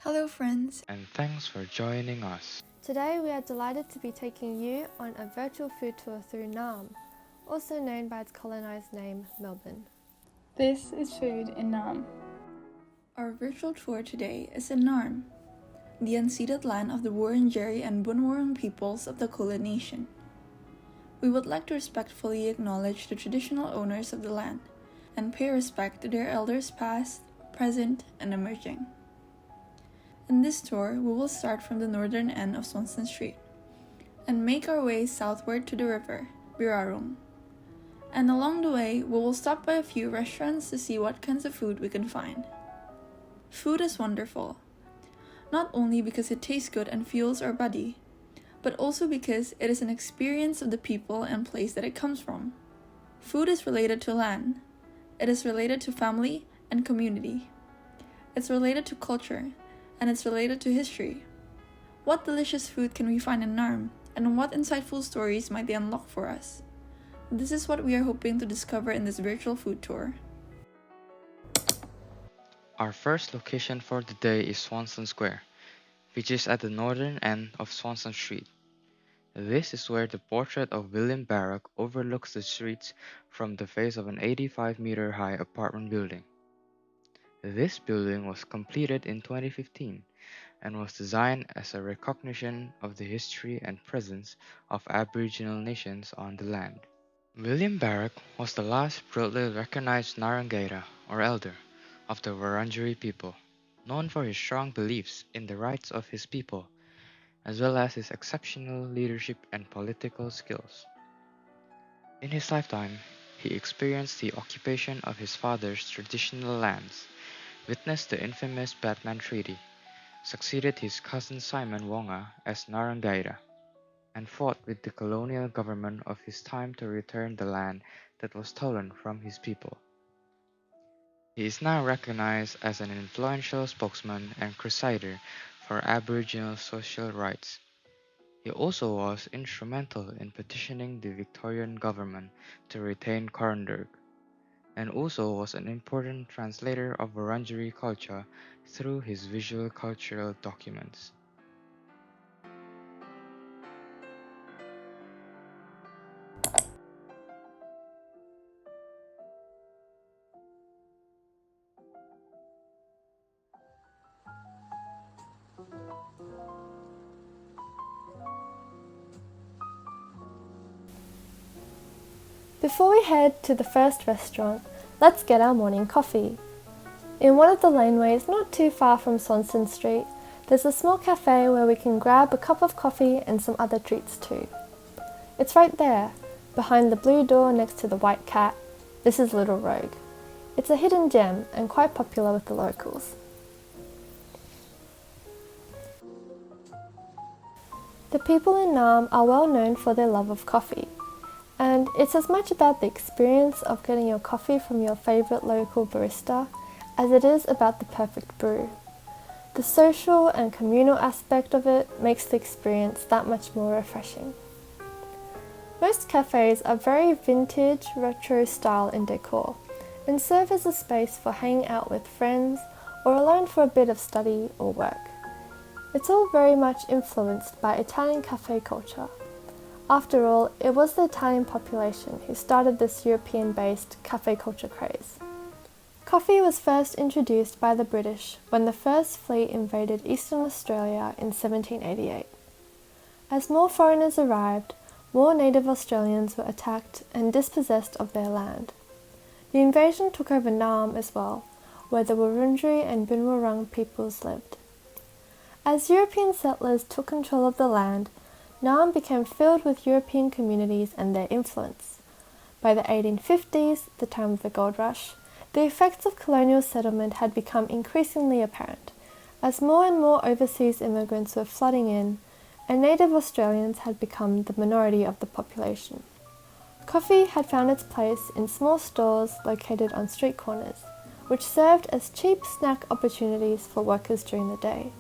Hello friends, and thanks for joining us. Today we are delighted to be taking you on a virtual food tour through NAARM, also known by its colonised name, Melbourne. This is FOODinNAARM. Our virtual tour today is in Naarm, the unceded land of the Wurundjeri and Boonwurrung peoples of the Kulin Nation. We would like to respectfully acknowledge the traditional owners of the land and pay respect to their elders past, present, and emerging. In this tour, we will start from the northern end of Swanston Street and make our way southward to the river, Birarung. And along the way, we will stop by a few restaurants to see what kinds of food we can find. Food is wonderful, not only because it tastes good and fuels our body, but also because it is an experience of the people and place that it comes from. Food is related to land. It is related to family and community. It's related to culture, and it's related to history. What delicious food can we find in Naarm, and what insightful stories might they unlock for us? This is what we are hoping to discover in this virtual food tour. Our first location for the day is Swanston Square, which is at the northern end of Swanston Street. This is where the portrait of William Barrack overlooks the streets from the face of an 85-meter-high apartment building. This building was completed in 2015 and was designed as a recognition of the history and presence of Aboriginal nations on the land. William Barrack was the last broadly recognized Naranggaita, or elder, of the Wurundjeri people, known for his strong beliefs in the rights of his people, as well as his exceptional leadership and political skills. In his lifetime, he experienced the occupation of his father's traditional lands, witnessed the infamous Batman Treaty, succeeded his cousin Simon Wonga as Naranggaita, and fought with the colonial government of his time to return the land that was stolen from his people. He is now recognized as an influential spokesman and crusader for Aboriginal social rights. He also was instrumental in petitioning the Victorian government to retain Corandurg, and also was an important translator of Wurundjeri culture through his visual cultural documents. Before we head to the first restaurant, let's get our morning coffee. In one of the laneways not too far from Swanston Street, there's a small cafe where we can grab a cup of coffee and some other treats too. It's right there, behind the blue door next to the white cat. This is Little Rogue. It's a hidden gem and quite popular with the locals. The people in Naarm are well known for their love of coffee, and it's as much about the experience of getting your coffee from your favourite local barista as it is about the perfect brew. The social and communal aspect of it makes the experience that much more refreshing. Most cafes are very vintage, retro style in decor and serve as a space for hanging out with friends or alone for a bit of study or work. It's all very much influenced by Italian cafe culture. After all, it was the Italian population who started this European-based cafe culture craze. Coffee was first introduced by the British when the First Fleet invaded Eastern Australia in 1788. As more foreigners arrived, more native Australians were attacked and dispossessed of their land. The invasion took over Naarm as well, where the Wurundjeri and Boonwurrung peoples lived. As European settlers took control of the land, Naarm became filled with European communities and their influence. By the 1850s, the time of the gold rush, the effects of colonial settlement had become increasingly apparent, as more and more overseas immigrants were flooding in, and native Australians had become the minority of the population. Coffee had found its place in small stores located on street corners, which served as cheap snack opportunities for workers during the day.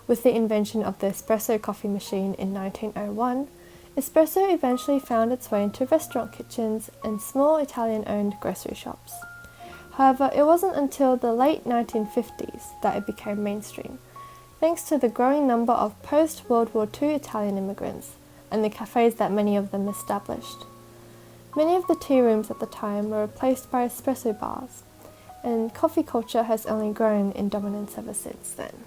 With the invention of the espresso coffee machine in 1901, espresso eventually found its way into restaurant kitchens and small Italian-owned grocery shops. However, it wasn't until the late 1950s that it became mainstream, thanks to the growing number of post-World War II Italian immigrants and the cafes that many of them established. Many of the tea rooms at the time were replaced by espresso bars, and coffee culture has only grown in dominance ever since then.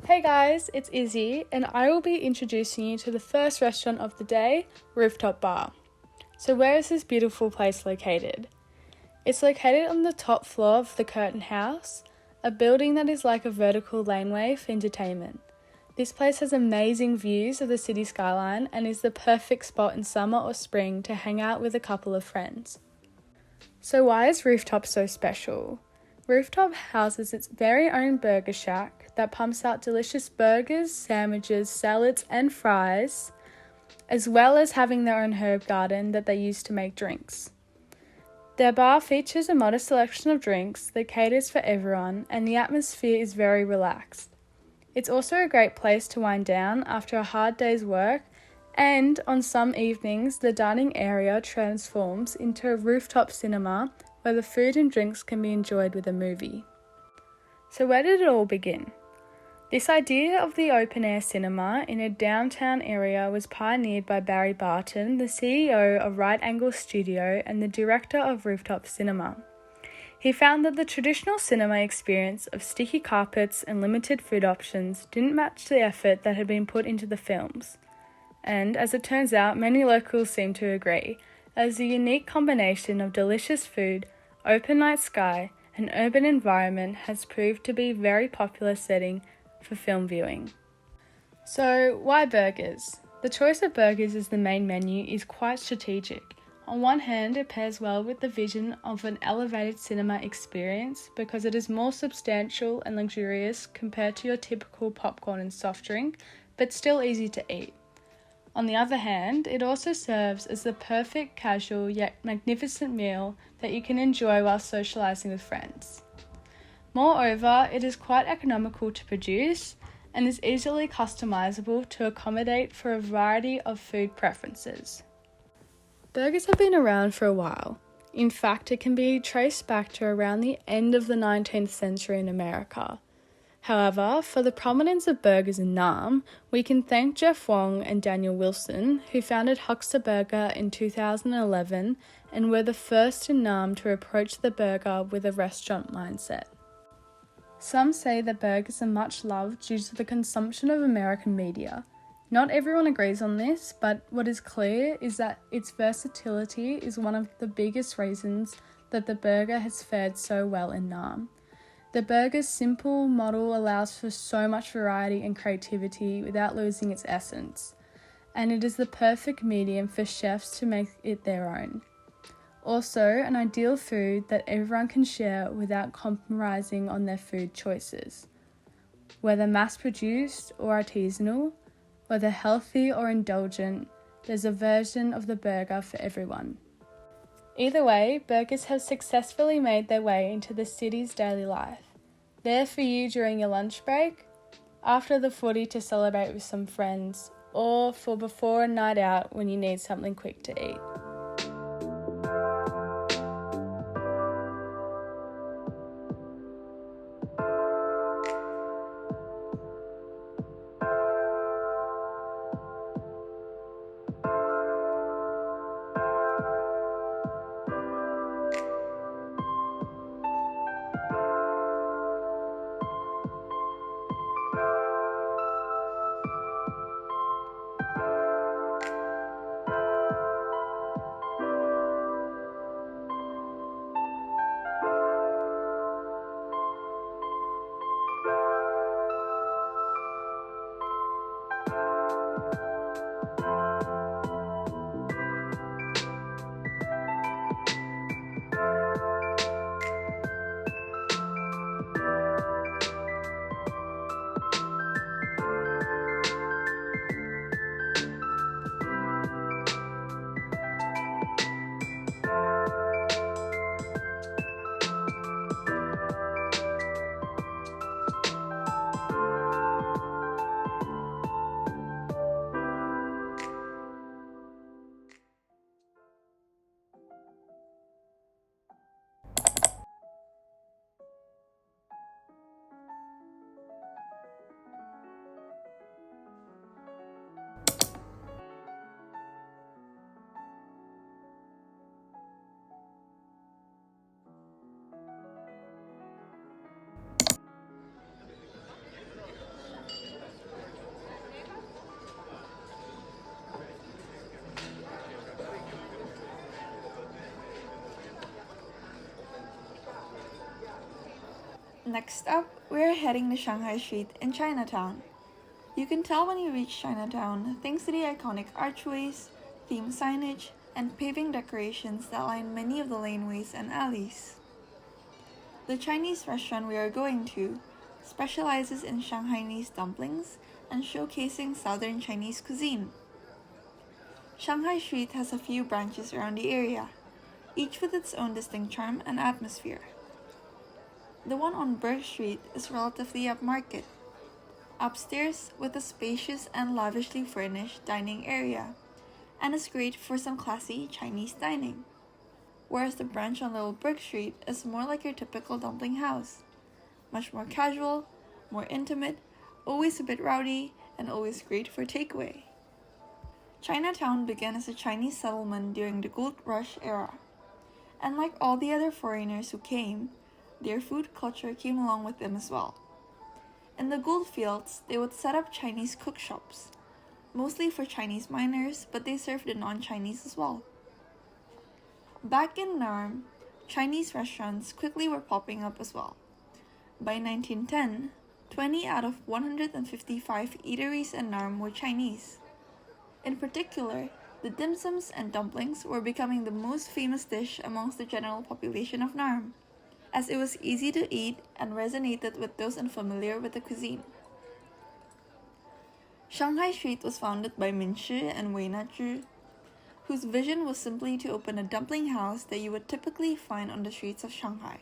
Hey guys, it's Izzy, and I will be introducing you to the first restaurant of the day, Rooftop Bar. So where is this beautiful place located? It's located on the top floor of the Curtain House, a building that is like a vertical laneway for entertainment. This place has amazing views of the city skyline and is the perfect spot in summer or spring to hang out with a couple of friends. So why is Rooftop so special? Rooftop houses its very own burger shack that pumps out delicious burgers, sandwiches, salads and fries, as well as having their own herb garden that they use to make drinks. Their bar features a modest selection of drinks that caters for everyone, and the atmosphere is very relaxed. It's also a great place to wind down after a hard day's work, and on some evenings the dining area transforms into a rooftop cinema where the food and drinks can be enjoyed with a movie. So where did it all begin? This idea of the open-air cinema in a downtown area was pioneered by Barry Barton, the CEO of Right Angle Studio and the director of Rooftop Cinema. He found that the traditional cinema experience of sticky carpets and limited food options didn't match the effort that had been put into the films. And as it turns out, many locals seem to agree, as the unique combination of delicious food, open night sky, and urban environment has proved to be a very popular setting for film viewing. So, why burgers? The choice of burgers as the main menu is quite strategic. On one hand, it pairs well with the vision of an elevated cinema experience because it is more substantial and luxurious compared to your typical popcorn and soft drink, but still easy to eat. On the other hand, it also serves as the perfect casual yet magnificent meal that you can enjoy while socialising with friends. Moreover, it is quite economical to produce and is easily customisable to accommodate for a variety of food preferences. Burgers have been around for a while. In fact, it can be traced back to around the end of the 19th century in America. However, for the prominence of burgers in Naarm, we can thank Jeff Wong and Daniel Wilson, who founded Huckster Burger in 2011 and were the first in Naarm to approach the burger with a restaurant mindset. Some say that burgers are much loved due to the consumption of American media. Not everyone agrees on this, but what is clear is that its versatility is one of the biggest reasons that the burger has fared so well in Naarm. The burger's simple model allows for so much variety and creativity without losing its essence, and it is the perfect medium for chefs to make it their own. Also, an ideal food that everyone can share without compromising on their food choices. Whether mass-produced or artisanal, whether healthy or indulgent, there's a version of the burger for everyone. Either way, burgers have successfully made their way into the city's daily life. There for you during your lunch break, after the footy to celebrate with some friends, or for before a night out when you need something quick to eat. Next up, we're heading to Shanghai Street in Chinatown. You can tell when you reach Chinatown thanks to the iconic archways, themed signage, and paving decorations that line many of the laneways and alleys. The Chinese restaurant we are going to specializes in Shanghainese dumplings and showcasing southern Chinese cuisine. Shanghai Street has a few branches around the area, each with its own distinct charm and atmosphere. The one on Berg Street is relatively upmarket, upstairs with a spacious and lavishly furnished dining area, and is great for some classy Chinese dining. Whereas the branch on Little Berg Street is more like your typical dumpling house, much more casual, more intimate, always a bit rowdy, and always great for takeaway. Chinatown began as a Chinese settlement during the Gold Rush era, and like all the other foreigners who came, their food culture came along with them as well. In the gold fields, they would set up Chinese cook shops, mostly for Chinese miners, but they served the non-Chinese as well. Back in NAARM, Chinese restaurants quickly were popping up as well. By 1910, 20 out of 155 eateries in NAARM were Chinese. In particular, the dim sums and dumplings were becoming the most famous dish amongst the general population of NAARM, as it was easy to eat and resonated with those unfamiliar with the cuisine. Shanghai Street was founded by Min Shi and Wei Na Zhu, whose vision was simply to open a dumpling house that you would typically find on the streets of Shanghai.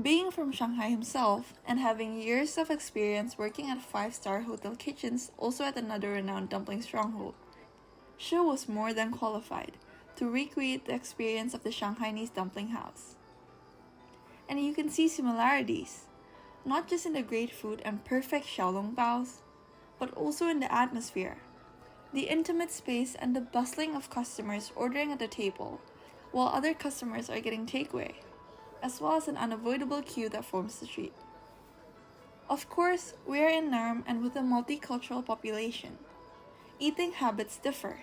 Being from Shanghai himself and having years of experience working at 5-star hotel kitchens also at another renowned dumpling stronghold, Shi was more than qualified to recreate the experience of the Shanghainese dumpling house. And you can see similarities, not just in the great food and perfect xiaolong baos, but also in the atmosphere, the intimate space and the bustling of customers ordering at the table, while other customers are getting takeaway, as well as an unavoidable queue that forms the street. Of course, we are in NAARM and with a multicultural population. Eating habits differ,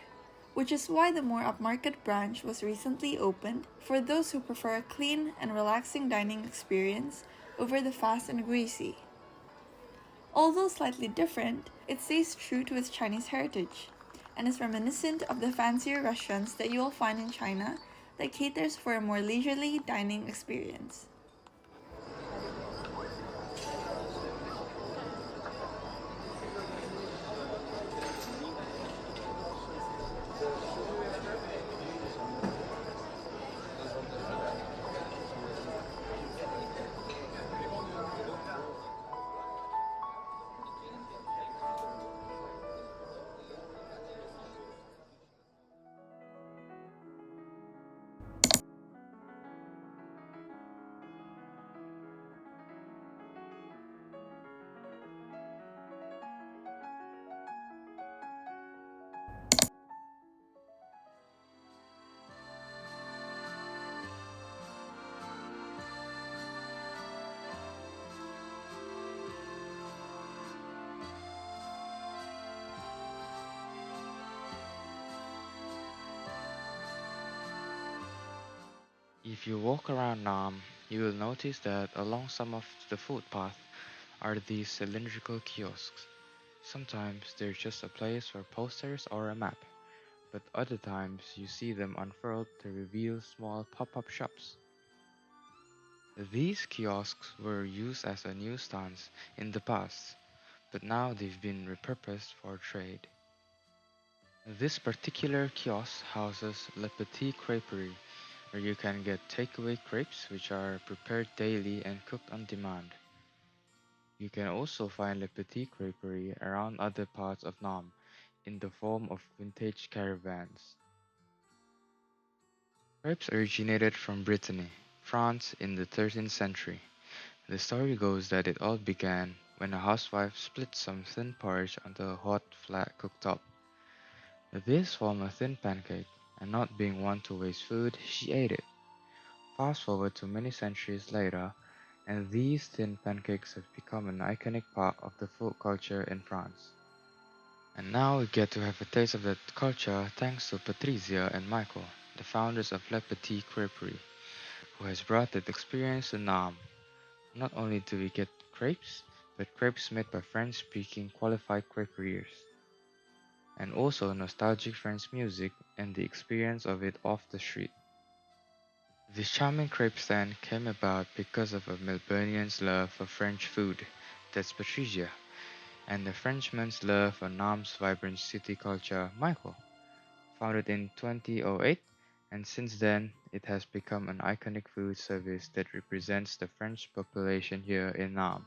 which is why the more upmarket branch was recently opened for those who prefer a clean and relaxing dining experience over the fast and greasy. Although slightly different, it stays true to its Chinese heritage and is reminiscent of the fancier restaurants that you will find in China that caters for a more leisurely dining experience. If you walk around Nam, you will notice that along some of the footpath are these cylindrical kiosks. Sometimes they're just a place for posters or a map, but other times you see them unfurled to reveal small pop-up shops. These kiosks were used as a newsstands in the past, but now they've been repurposed for trade. This particular kiosk houses Le Petit Creperie, where you can get takeaway crepes which are prepared daily and cooked on demand. You can also find Le Petit Creperie around other parts of Nam in the form of vintage caravans. Crepes originated from Brittany, France in the 13th century. The story goes that it all began when a housewife split some thin porridge onto a hot, flat cooktop. This formed a thin pancake, and not being one to waste food, she ate it. Fast forward to many centuries later, and these thin pancakes have become an iconic part of the food culture in France. And now we get to have a taste of that culture thanks to Patricia and Michael, the founders of Le Petit Creperie, who has brought that experience to Nam. Not only do we get crepes, but crepes made by French-speaking qualified creperiers, and also nostalgic French music and the experience of it off the street. This charming crepe stand came about because of a Melburnian's love for French food, that's Patricia, and a Frenchman's love for Nam's vibrant city culture, Michael. Founded in 2008, and since then it has become an iconic food service that represents the French population here in Nam.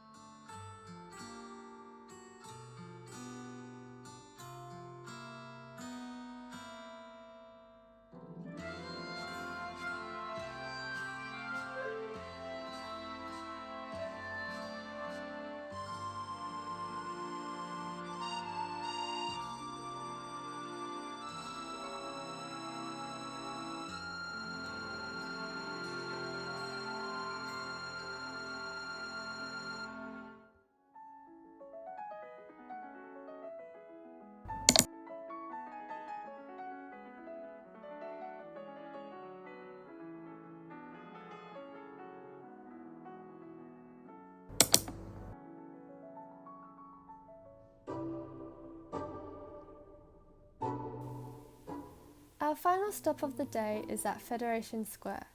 Our final stop of the day is at Federation Square.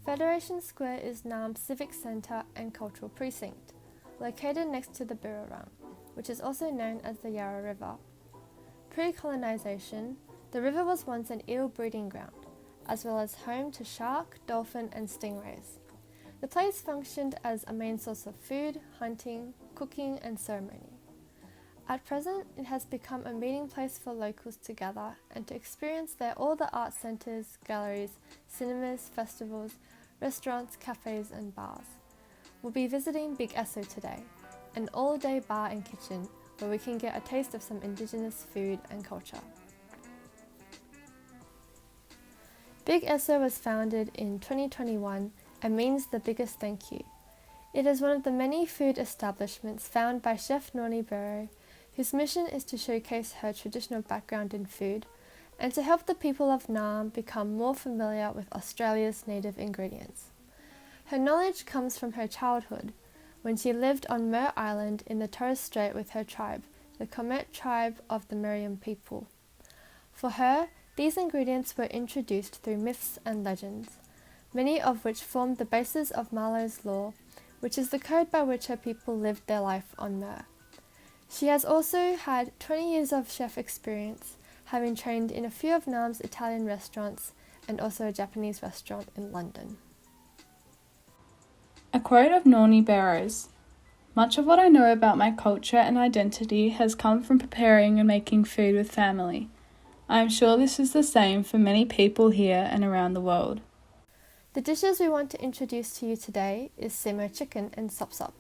Federation Square is Naarm's civic centre and cultural precinct, located next to the Birrarung, which is also known as the Yarra River. Pre-colonisation, the river was once an eel breeding ground, as well as home to shark, dolphin and stingrays. The place functioned as a main source of food, hunting, cooking and ceremony. At present, it has become a meeting place for locals to gather and to experience there all the art centres, galleries, cinemas, festivals, restaurants, cafes and bars. We'll be visiting Big Esso today, an all-day bar and kitchen where we can get a taste of some Indigenous food and culture. Big Esso was founded in 2021 and means the biggest thank you. It is one of the many food establishments found by Chef Noni Burrow, whose mission is to showcase her traditional background in food and to help the people of Naarm become more familiar with Australia's native ingredients. Her knowledge comes from her childhood, when she lived on Mer Island in the Torres Strait with her tribe, the Comet tribe of the Meriam people. For her, these ingredients were introduced through myths and legends, many of which formed the basis of Marlowe's law, which is the code by which her people lived their life on Mer. She has also had 20 years of chef experience, having trained in a few of Naarm's Italian restaurants and also a Japanese restaurant in London. A quote of Noni Barrow's: "Much of what I know about my culture and identity has come from preparing and making food with family. I am sure this is the same for many people here and around the world." The dishes we want to introduce to you today is simo chicken and sop sop.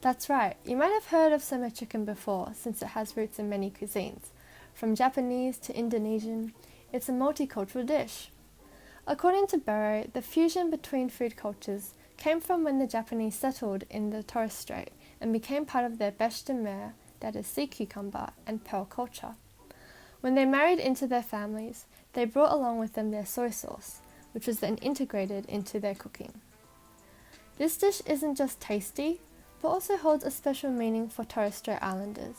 That's right, you might have heard of simo chicken before since it has roots in many cuisines. From Japanese to Indonesian, it's a multicultural dish. According to Burrow, the fusion between food cultures came from when the Japanese settled in the Torres Strait and became part of their bêche de mer, that is sea cucumber, and pearl culture. When they married into their families, they brought along with them their soy sauce, which was then integrated into their cooking. This dish isn't just tasty, but also holds a special meaning for Torres Strait Islanders.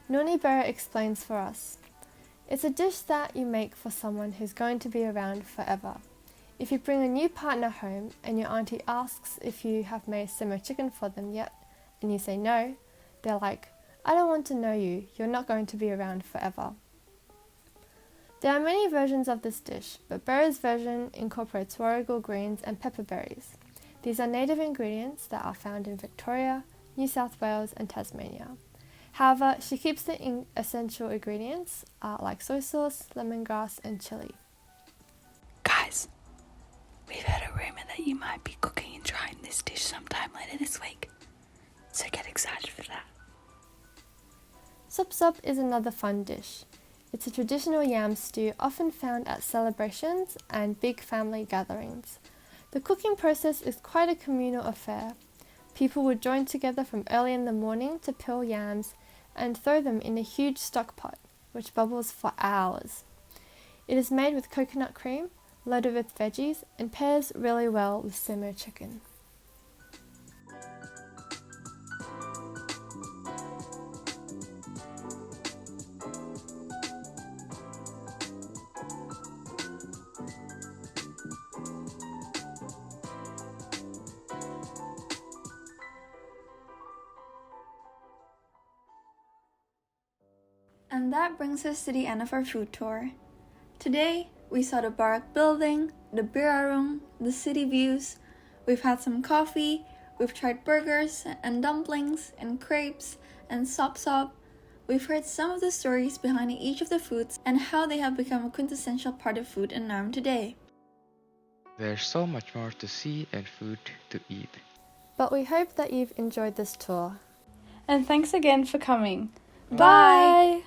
Noni Burrow explains for us. It's a dish that you make for someone who's going to be around forever. If you bring a new partner home and your auntie asks if you have made simo chicken for them yet, and you say no, they're like, "I don't want to know you, you're not going to be around forever." There are many versions of this dish, but Burrow's version incorporates warrigal greens and pepperberries. These are native ingredients that are found in Victoria, New South Wales and Tasmania. However, she keeps the essential ingredients like soy sauce, lemongrass and chilli. Guys, we've heard a rumour that you might be cooking and trying this dish sometime later this week, so get excited for that. Sop sop is another fun dish. It's a traditional yam stew often found at celebrations and big family gatherings. The cooking process is quite a communal affair. People would join together from early in the morning to peel yams and throw them in a huge stock pot, which bubbles for hours. It is made with coconut cream, loaded with veggies, and pairs really well with simo chicken. And that brings us to the end of our food tour. Today, we saw the Barak building, the Bira room, the city views. We've had some coffee, we've tried burgers and dumplings and crepes and sop. We've heard some of the stories behind each of the foods and how they have become a quintessential part of FOODinNAARM today. There's so much more to see and food to eat. But we hope that you've enjoyed this tour. And thanks again for coming. Bye. Bye.